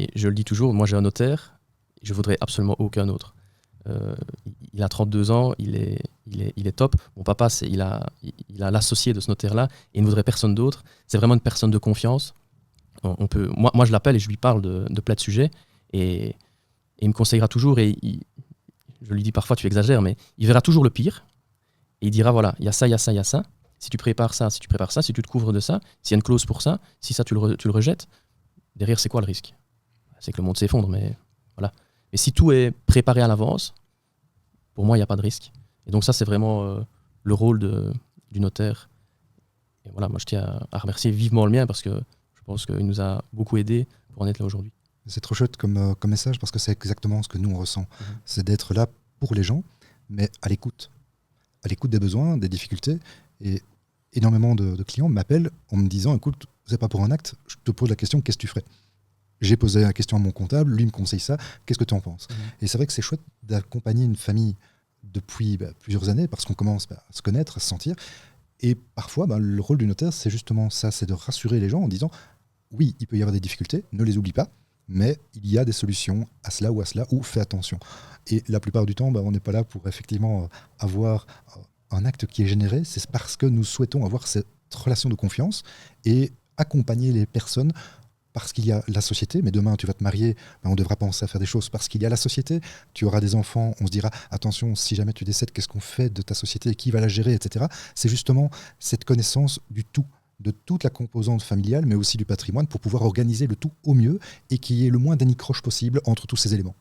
Et je le dis toujours, moi j'ai un notaire, je voudrais absolument aucun autre. Il a 32 ans, il est top. Mon papa, il a l'associé de ce notaire-là, et il ne voudrait personne d'autre. C'est vraiment une personne de confiance. Moi, je l'appelle et je lui parle de plein de sujets, et il me conseillera toujours, je lui dis parfois tu exagères, mais il verra toujours le pire, et il dira voilà, il y a ça, il y a ça, il y a ça. Si tu prépares ça, si tu te couvres de ça, s'il y a une clause pour ça, si ça tu le rejettes, derrière c'est quoi le risque? C'est que le monde s'effondre, mais voilà. Mais si tout est préparé à l'avance, pour moi il n'y a pas de risque. Et donc ça c'est vraiment le rôle du notaire. Et voilà, moi je tiens à remercier vivement le mien parce que je pense qu'il nous a beaucoup aidés pour en être là aujourd'hui. C'est trop chouette comme message parce que c'est exactement ce que nous on ressent. C'est d'être là pour les gens, mais à l'écoute des besoins, des difficultés. Et énormément de clients m'appellent en me disant écoute, c'est pas pour un acte, je te pose la question, qu'est-ce que tu ferais? J'ai posé la question à mon comptable, lui me conseille ça, qu'est-ce que tu en penses? Et c'est vrai que c'est chouette d'accompagner une famille depuis plusieurs années parce qu'on commence à se connaître, à se sentir. Et parfois, le rôle du notaire, c'est justement ça, c'est de rassurer les gens en disant oui, il peut y avoir des difficultés, ne les oublie pas, mais il y a des solutions à cela, ou fais attention. Et la plupart du temps, on n'est pas là pour effectivement avoir un acte qui est généré, c'est parce que nous souhaitons avoir cette relation de confiance et accompagner les personnes parce qu'il y a la société, mais demain tu vas te marier, on devra penser à faire des choses parce qu'il y a la société, tu auras des enfants, on se dira attention, si jamais tu décèdes, qu'est-ce qu'on fait de ta société, qui va la gérer, etc. C'est justement cette connaissance du tout, de toute la composante familiale, mais aussi du patrimoine pour pouvoir organiser le tout au mieux et qu'il y ait le moins d'anicroche possible entre tous ces éléments.